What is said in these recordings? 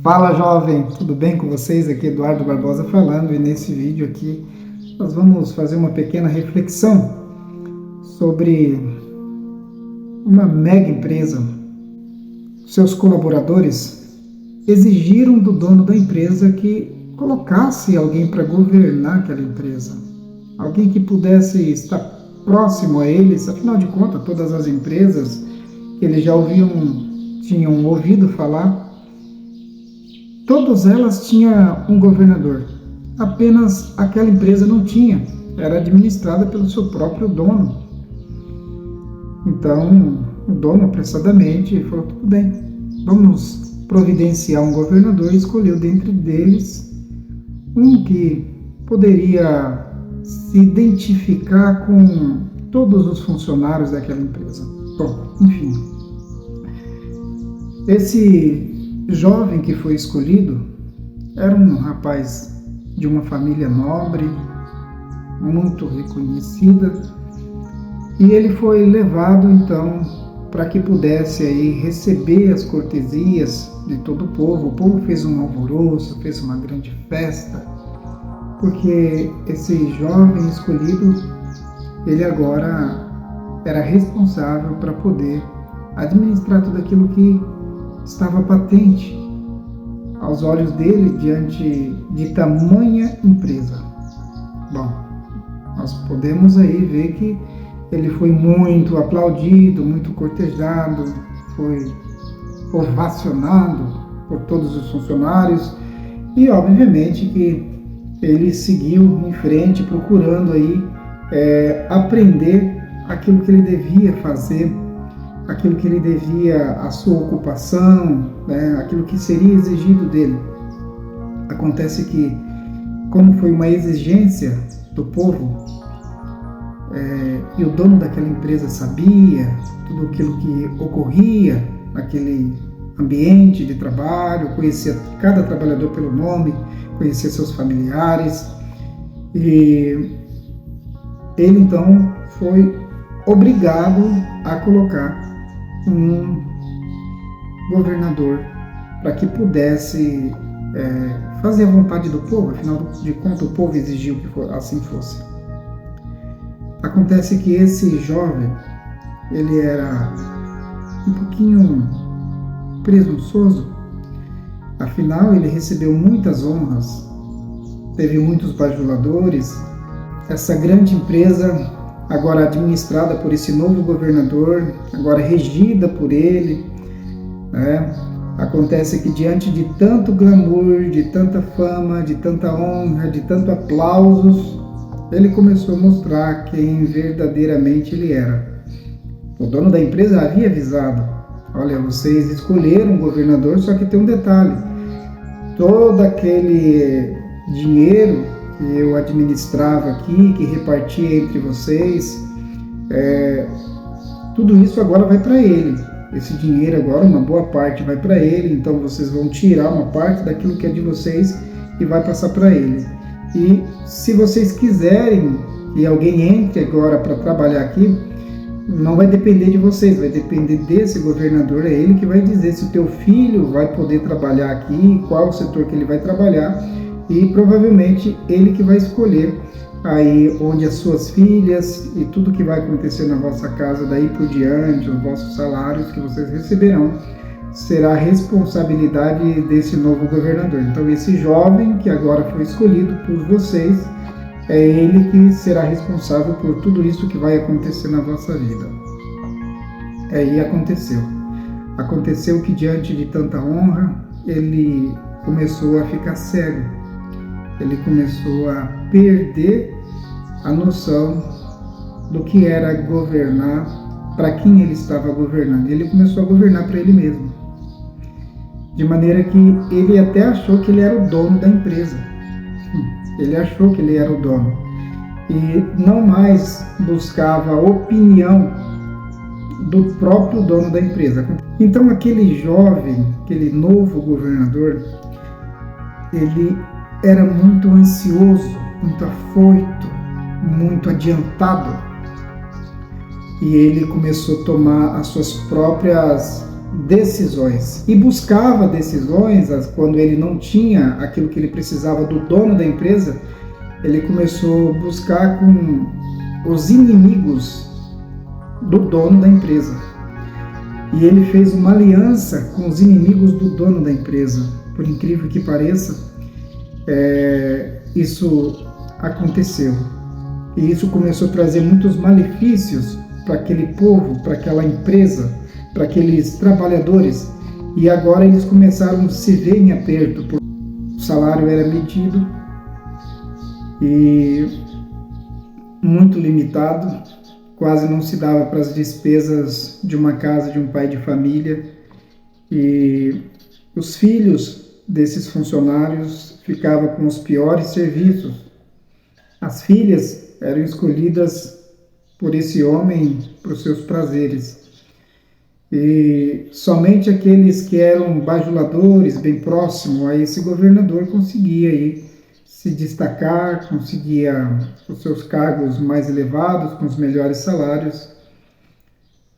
Fala jovem, tudo bem com vocês? Aqui Eduardo Barbosa falando, e nesse vídeo aqui nós vamos fazer uma pequena reflexão sobre uma mega empresa. Seus colaboradores exigiram do dono da empresa que colocasse alguém para governar aquela empresa, alguém que pudesse estar próximo a eles. Afinal de contas, todas as empresas que eles já tinham ouvido falar, todas elas tinham um governador. Apenas aquela empresa não tinha, era administrada pelo seu próprio dono. Então, o dono apressadamente falou: tudo bem, vamos providenciar um governador, e escolheu dentre deles um que poderia se identificar com todos os funcionários daquela empresa. Bom, enfim, esse jovem que foi escolhido era um rapaz de uma família nobre, muito reconhecida, e ele foi levado então para que pudesse aí receber as cortesias de todo o povo. O povo fez um alvoroço, fez uma grande festa, porque esse jovem escolhido, ele agora era responsável para poder administrar tudo aquilo que estava patente aos olhos dele diante de tamanha empresa. Bom, nós podemos aí ver que ele foi muito aplaudido, muito cortejado, foi ovacionado por todos os funcionários, e obviamente que ele seguiu em frente procurando aí aprender aquilo que ele devia fazer, aquilo que ele devia, a sua ocupação, né, aquilo que seria exigido dele. Acontece que, como foi uma exigência do povo, e o dono daquela empresa sabia tudo aquilo que ocorria naquele ambiente de trabalho, conhecia cada trabalhador pelo nome, conhecia seus familiares, e ele então foi obrigado a colocar um governador para que pudesse fazer a vontade do povo. Afinal de contas, o povo exigiu que assim fosse. Acontece que esse jovem, ele era um pouquinho presunçoso. Afinal, ele recebeu muitas honras, teve muitos bajuladores. Essa grande empresa, agora administrada por esse novo governador, agora regida por ele, né? Acontece que diante de tanto glamour, de tanta fama, de tanta honra, de tanto aplausos, ele começou a mostrar quem verdadeiramente ele era. O dono da empresa havia avisado: olha, vocês escolheram um governador, só que tem um detalhe: todo aquele dinheiro que eu administrava aqui, que repartia entre vocês, tudo isso agora vai para ele. Esse dinheiro agora, uma boa parte vai para ele, então vocês vão tirar uma parte daquilo que é de vocês e vai passar para ele. E se vocês quiserem que alguém entre agora para trabalhar aqui, não vai depender de vocês, vai depender desse governador. É ele que vai dizer se o teu filho vai poder trabalhar aqui, qual o setor que ele vai trabalhar, e provavelmente ele que vai escolher aí onde as suas filhas e tudo que vai acontecer na vossa casa daí por diante, os vossos salários que vocês receberão, será a responsabilidade desse novo governador. Então esse jovem que agora foi escolhido por vocês, é ele que será responsável por tudo isso que vai acontecer na vossa vida. E aconteceu. Aconteceu que diante de tanta honra, ele começou a ficar cego. Ele começou a perder a noção do que era governar, para quem ele estava governando. Ele começou a governar para ele mesmo. De maneira que ele até achou que ele era o dono da empresa. Ele achou que ele era o dono. E não mais buscava a opinião do próprio dono da empresa. Então aquele jovem, aquele novo governador, ele era muito ansioso, muito afoito, muito adiantado. E ele começou a tomar as suas próprias decisões. E buscava decisões, quando ele não tinha aquilo que ele precisava do dono da empresa, ele começou a buscar com os inimigos do dono da empresa. E ele fez uma aliança com os inimigos do dono da empresa. Por incrível que pareça, isso aconteceu. E isso começou a trazer muitos malefícios para aquele povo, para aquela empresa, para aqueles trabalhadores. E agora eles começaram a se ver em aperto, porque o salário era medido e muito limitado, quase não se dava para as despesas de uma casa, de um pai de família. E os filhos desses funcionários ficavam com os piores serviços. As filhas eram escolhidas por esse homem para os seus prazeres. E somente aqueles que eram bajuladores, bem próximos a esse governador, conseguia aí se destacar, conseguia os seus cargos mais elevados, com os melhores salários.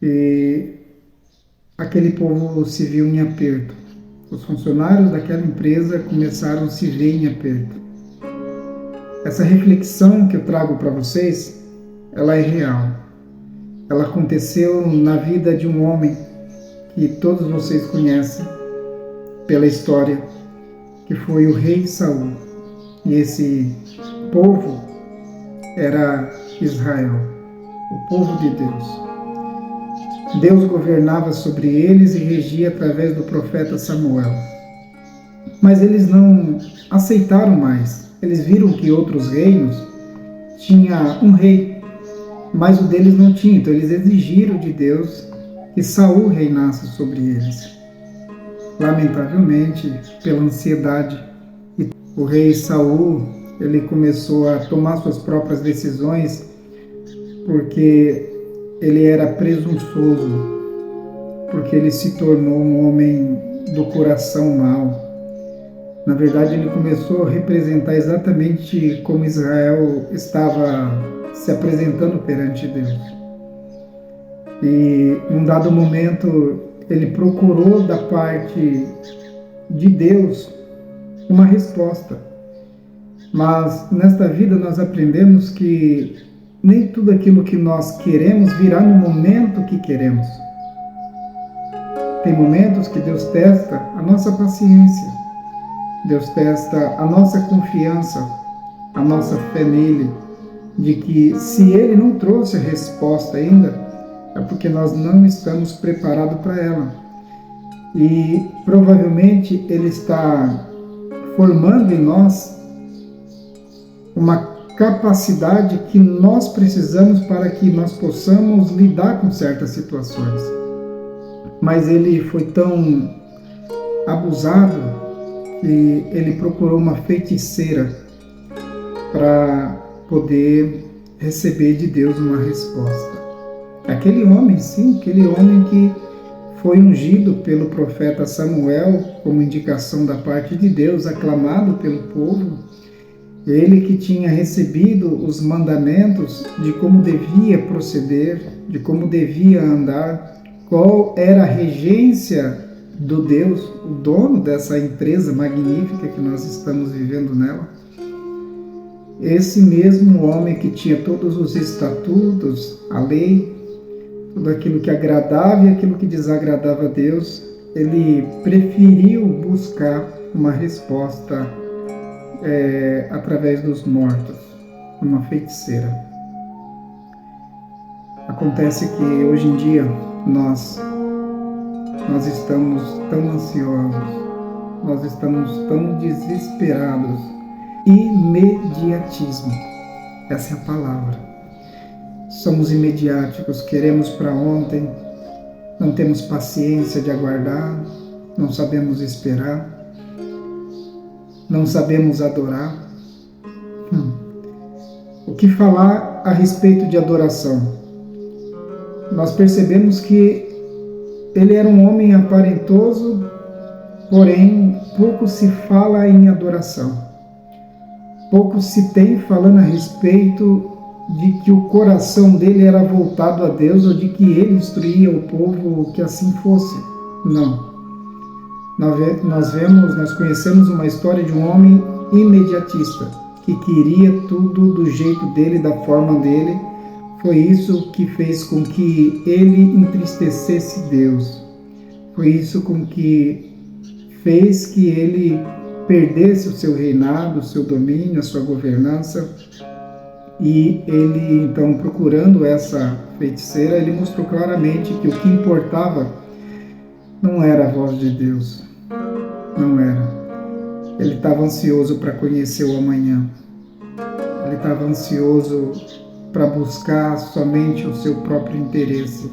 E aquele povo se viu em aperto. Os funcionários daquela empresa começaram a se ver em aperto. Essa reflexão que eu trago para vocês, ela é real. Ela aconteceu na vida de um homem que todos vocês conhecem pela história, que foi o rei Saul. E esse povo era Israel, o povo de Deus. Deus governava sobre eles e regia através do profeta Samuel. Mas eles não aceitaram mais. Eles viram que outros reinos tinham um rei, mas o deles não tinha. Então eles exigiram de Deus que Saul reinasse sobre eles. Lamentavelmente, pela ansiedade, o rei Saul, ele começou a tomar suas próprias decisões, porque ele era presunçoso, porque ele se tornou um homem do coração mau. Na verdade, ele começou a representar exatamente como Israel estava se apresentando perante Deus. E, num dado momento, ele procurou da parte de Deus uma resposta. Mas, nesta vida, nós aprendemos que nem tudo aquilo que nós queremos virá no momento que queremos. Tem momentos que Deus testa a nossa paciência, Deus testa a nossa confiança, a nossa fé nele, de que se ele não trouxe a resposta ainda, é porque nós não estamos preparados para ela. E provavelmente ele está formando em nós uma capacidade que nós precisamos para que nós possamos lidar com certas situações. Mas ele foi tão abusado que ele procurou uma feiticeira para poder receber de Deus uma resposta. Aquele homem, sim, aquele homem que foi ungido pelo profeta Samuel como indicação da parte de Deus, aclamado pelo povo, ele que tinha recebido os mandamentos de como devia proceder, de como devia andar, qual era a regência do Deus, o dono dessa empresa magnífica que nós estamos vivendo nela. Esse mesmo homem que tinha todos os estatutos, a lei, tudo aquilo que agradava e aquilo que desagradava a Deus, ele preferiu buscar uma resposta através dos mortos, uma feiticeira. Acontece que hoje em dia nós estamos tão ansiosos, nós estamos tão desesperados. Imediatismo, essa é a palavra. Somos imediáticos, queremos para ontem, não temos paciência de aguardar, não sabemos esperar, não sabemos adorar. O que falar a respeito de adoração? Nós percebemos que ele era um homem aparentoso, porém pouco se fala em adoração. Pouco se tem falando a respeito de que o coração dele era voltado a Deus ou de que ele instruía o povo que assim fosse. Não. Nós conhecemos uma história de um homem imediatista, que queria tudo do jeito dele, da forma dele. Foi isso que fez com que ele entristecesse Deus. Foi isso com que fez que ele perdesse o seu reinado, o seu domínio, a sua governança. E ele, então, procurando essa feiticeira, ele mostrou claramente que o que importava não era a voz de Deus. Não era. Ele estava ansioso para conhecer o amanhã. Ele estava ansioso para buscar somente o seu próprio interesse.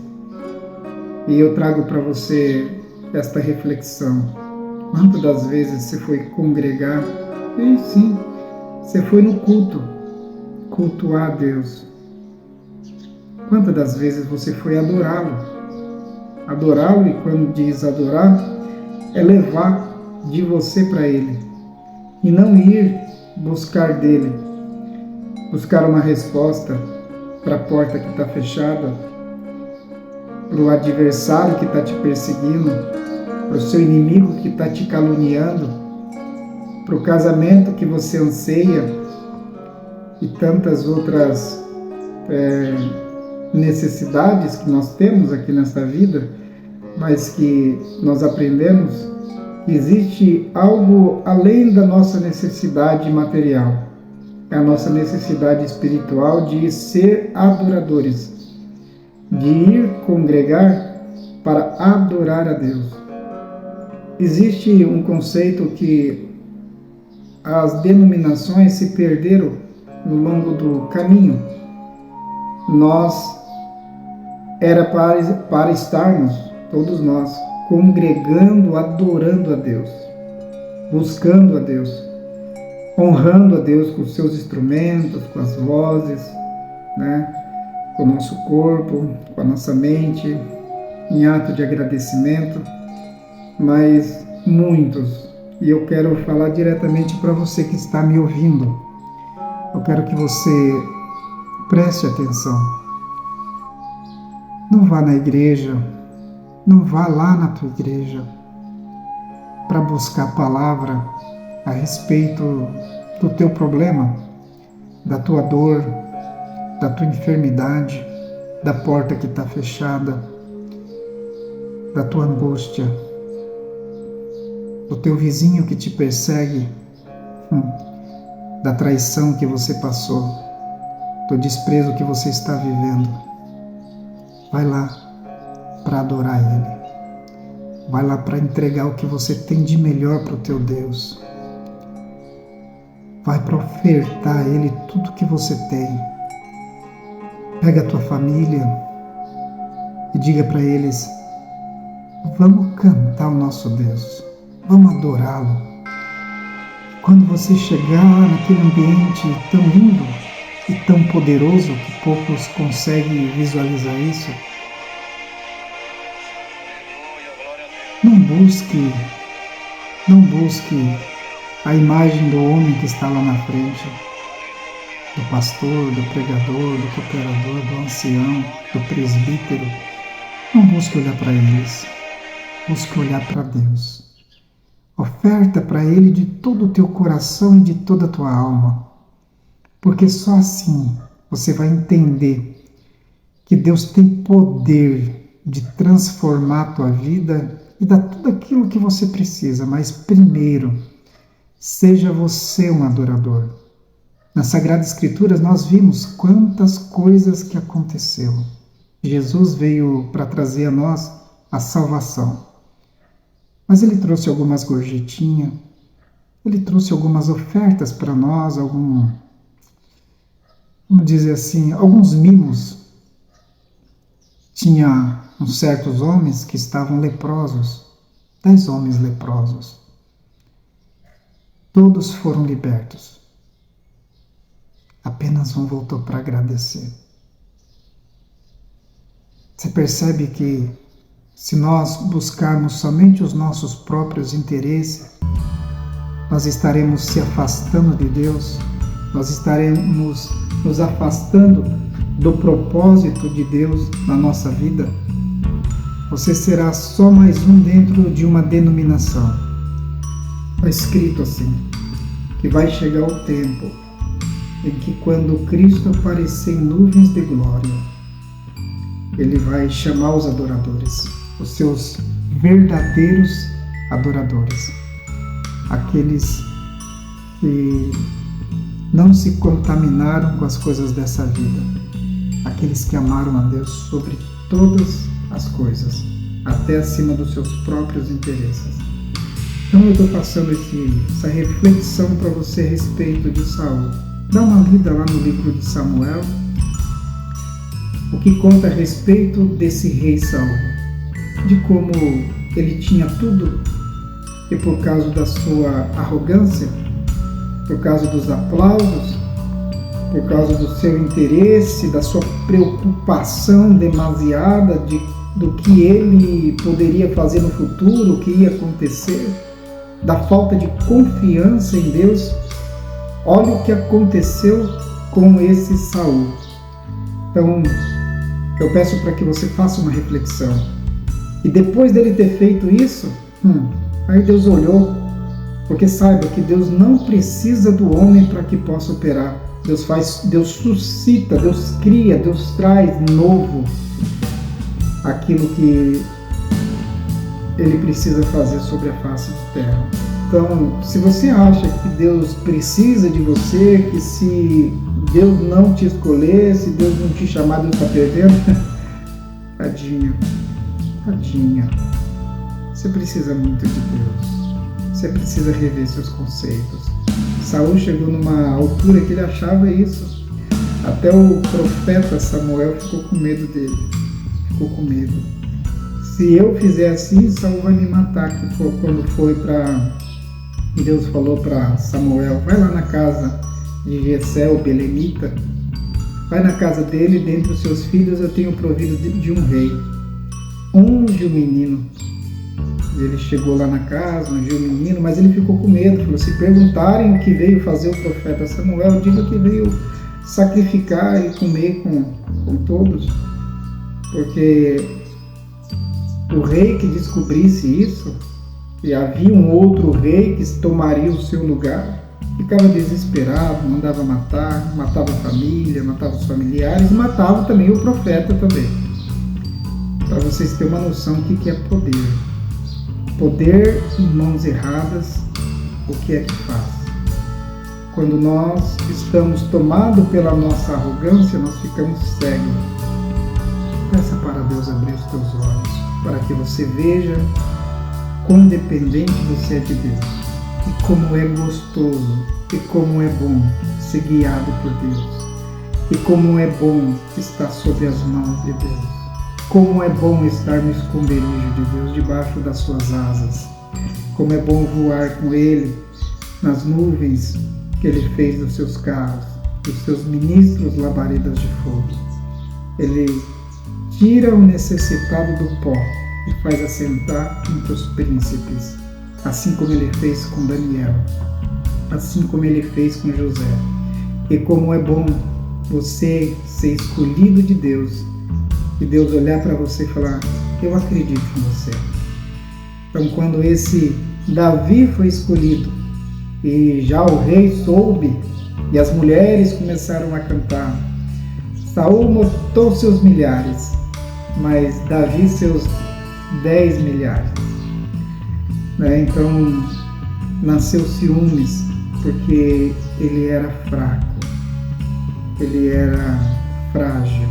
E eu trago para você esta reflexão. Quantas das vezes você foi congregar? E sim, você foi no culto, cultuar a Deus. Quantas das vezes você foi adorá-lo? Adorá-lo, e quando diz adorar, é levar de você para Ele. E não ir buscar dele. Buscar uma resposta para a porta que está fechada, para o adversário que está te perseguindo, para o seu inimigo que está te caluniando, para o casamento que você anseia e tantas outras necessidades que nós temos aqui nesta vida, mas que nós aprendemos que existe algo além da nossa necessidade material. É a nossa necessidade espiritual de ser adoradores, de ir congregar para adorar a Deus. Existe um conceito que as denominações se perderam no longo do caminho. Era para estarmos, todos nós, congregando, adorando a Deus, buscando a Deus, honrando a Deus com os seus instrumentos, com as vozes, com o nosso corpo, com a nossa mente, em ato de agradecimento, mas muitos, e eu quero falar diretamente para você que está me ouvindo, eu quero que você preste atenção. Não vá na igreja, não vá lá na tua igreja para buscar a palavra a respeito do teu problema, da tua dor, da tua enfermidade, da porta que está fechada, da tua angústia, do teu vizinho que te persegue, da traição que você passou, do desprezo que você está vivendo. Vai lá para adorar Ele. Vai lá para entregar o que você tem de melhor para o teu Deus. Vai para ofertar a Ele tudo que você tem. Pega a tua família e diga para eles: vamos cantar o nosso Deus, vamos adorá-lo. Quando você chegar naquele ambiente tão lindo e tão poderoso que poucos conseguem visualizar isso, não busque a imagem do homem que está lá na frente, do pastor, do pregador, do cooperador, do ancião, do presbítero. Não busque olhar para eles, busque olhar para Deus. Oferta para Ele de todo o teu coração e de toda a tua alma, porque só assim você vai entender que Deus tem poder de transformar a tua vida e dar tudo aquilo que você precisa, mas primeiro, seja você um adorador. Nas Sagradas Escrituras nós vimos quantas coisas que aconteceram. Jesus veio para trazer a nós a salvação. Mas Ele trouxe algumas gorjetinhas, Ele trouxe algumas ofertas para nós, vamos dizer assim, alguns mimos. Tinha uns certos homens que estavam leprosos, 10 homens leprosos. Todos foram libertos. Apenas um voltou para agradecer. Você percebe que se nós buscarmos somente os nossos próprios interesses, nós estaremos se afastando de Deus, nós estaremos nos afastando do propósito de Deus na nossa vida. Você será só mais um dentro de uma denominação. Está escrito assim, que vai chegar o tempo em que, quando Cristo aparecer em nuvens de glória, Ele vai chamar os adoradores, os seus verdadeiros adoradores, aqueles que não se contaminaram com as coisas dessa vida, aqueles que amaram a Deus sobre todas as coisas, até acima dos seus próprios interesses. Então eu estou passando essa reflexão para você a respeito de Saul. Dá uma lida lá no livro de Samuel, o que conta a respeito desse rei Saul, de como ele tinha tudo e, por causa da sua arrogância, por causa dos aplausos, por causa do seu interesse, da sua preocupação demasiada do que ele poderia fazer no futuro, o que ia acontecer, da falta de confiança em Deus. Olha o que aconteceu com esse Saul. Então, eu peço para que você faça uma reflexão. E depois dele ter feito isso, aí Deus olhou, porque saiba que Deus não precisa do homem para que possa operar. Deus suscita, Deus cria, Deus traz novo aquilo que Ele precisa fazer sobre a face da terra. Então, se você acha que Deus precisa de você, que se Deus não te escolher, se Deus não te chamar, Deus está perdendo, tadinha. Você precisa muito de Deus. Você precisa rever seus conceitos. Saul chegou numa altura que ele achava isso. Até o profeta Samuel ficou com medo dele. Ficou com medo. Se eu fizer assim, Saul vai me matar. Que foi quando foi para... Deus falou para Samuel, vai lá na casa de Jessé, o belemita. Vai na casa dele, dentre os seus filhos eu tenho provido de um rei. Unge o menino. Ele chegou lá na casa, ungiu o menino, mas ele ficou com medo. Falou, se perguntarem o que veio fazer o profeta Samuel, diga que veio sacrificar e comer com todos. Porque o rei que descobrisse isso, que havia um outro rei que tomaria o seu lugar, ficava desesperado, mandava matar, matava a família, matava os familiares, matava também o profeta também. Para vocês terem uma noção do que é poder. Poder em mãos erradas, o que é que faz? Quando nós estamos tomados pela nossa arrogância, nós ficamos cegos. Peça para Deus abrir os teus olhos, para que você veja quão dependente você é de Deus, e como é gostoso, e como é bom ser guiado por Deus, e como é bom estar sob as mãos de Deus. Como é bom estar no esconderijo de Deus, debaixo das suas asas. Como é bom voar com Ele nas nuvens que Ele fez dos seus carros, dos seus ministros labaredas de fogo. Ele tira o necessitado do pó e faz assentar entre os príncipes, assim como Ele fez com Daniel, assim como Ele fez com José. E como é bom você ser escolhido de Deus, e Deus olhar para você e falar, eu acredito em você. Então, quando esse Davi foi escolhido, e já o rei soube, e as mulheres começaram a cantar, Saul matou seus milhares, mas Davi seus 10 milhares. Então, nasceu ciúmes, porque ele era fraco, ele era frágil,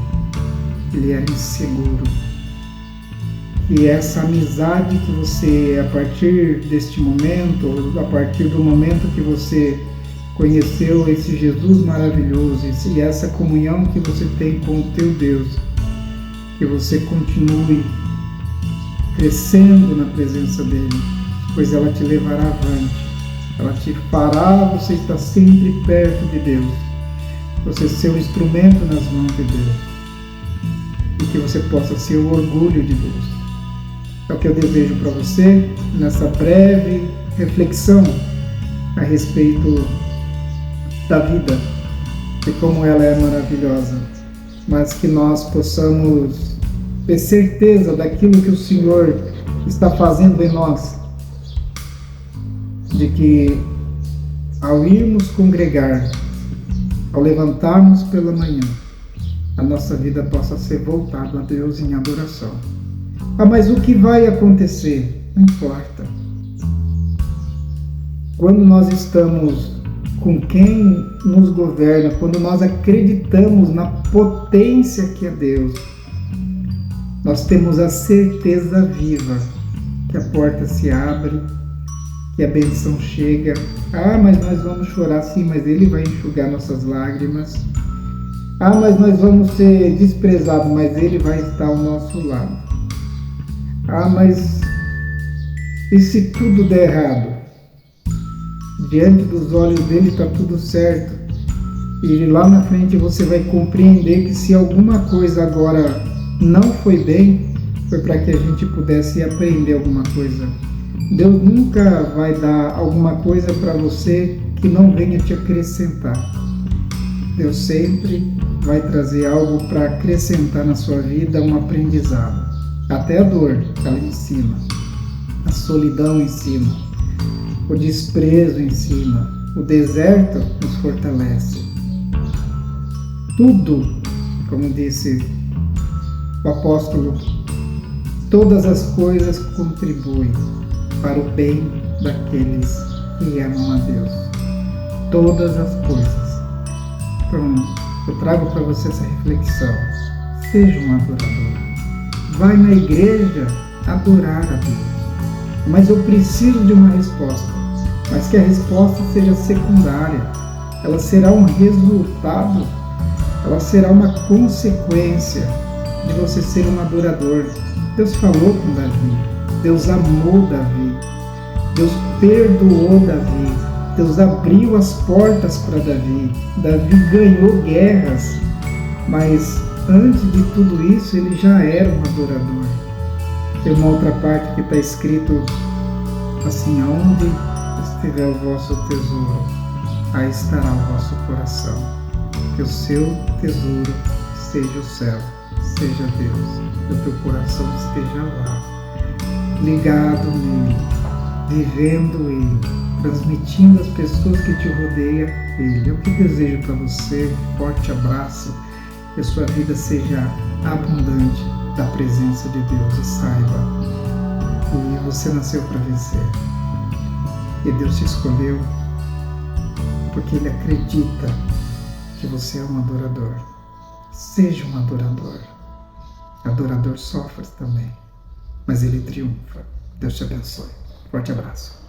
ele era inseguro. E essa amizade que você, a partir deste momento, a partir do momento que você conheceu esse Jesus maravilhoso, e essa comunhão que você tem com o teu Deus, que você continue crescendo na presença dele, pois ela te levará avante, ela te fará você estar sempre perto de Deus, você ser um instrumento nas mãos de Deus, e que você possa ser o orgulho de Deus. É o que eu desejo para você nessa breve reflexão a respeito da vida e como ela é maravilhosa, mas que nós possamos ter certeza daquilo que o Senhor está fazendo em nós, de que ao irmos congregar, ao levantarmos pela manhã, a nossa vida possa ser voltada a Deus em adoração. Mas o que vai acontecer? Não importa. Quando nós estamos com quem nos governa, quando nós acreditamos na potência que é Deus, nós temos a certeza viva que a porta se abre, que a bênção chega. Mas nós vamos chorar sim, mas Ele vai enxugar nossas lágrimas. Mas nós vamos ser desprezados, mas Ele vai estar ao nosso lado. Mas e se tudo der errado? Diante dos olhos dele está tudo certo. E lá na frente você vai compreender que se alguma coisa agora não foi bem, foi para que a gente pudesse aprender alguma coisa. Deus nunca vai dar alguma coisa para você que não venha te acrescentar. Deus sempre vai trazer algo para acrescentar na sua vida, um aprendizado. Até a dor, ela ensina. A solidão ensina. O desprezo ensina. O deserto nos fortalece. Tudo, como disse o apóstolo, todas as coisas contribuem para o bem daqueles que amam a Deus. Todas as coisas. Então, eu trago para você essa reflexão. Seja um adorador. Vai na igreja adorar a Deus. Mas eu preciso de uma resposta. Mas que a resposta seja secundária. Ela será um resultado. Ela será uma consequência de você ser um adorador. Deus falou com Davi. Deus amou Davi. Deus perdoou Davi. Deus abriu as portas para Davi. Davi ganhou guerras. Mas antes de tudo isso, ele já era um adorador. Tem uma outra parte que está escrito assim: aonde estiver o vosso tesouro, aí estará o vosso coração. Que o seu tesouro seja o céu, seja Deus, que o teu coração esteja lá, ligado nele, vivendo ele, transmitindo às pessoas que te rodeiam ele. Eu que desejo para você um forte abraço, que a sua vida seja abundante da presença de Deus, e saiba que você nasceu para vencer. E Deus te escolheu porque Ele acredita que você é um adorador. Seja um adorador. Adorador sofre também, mas ele triunfa. Deus te abençoe. Forte abraço.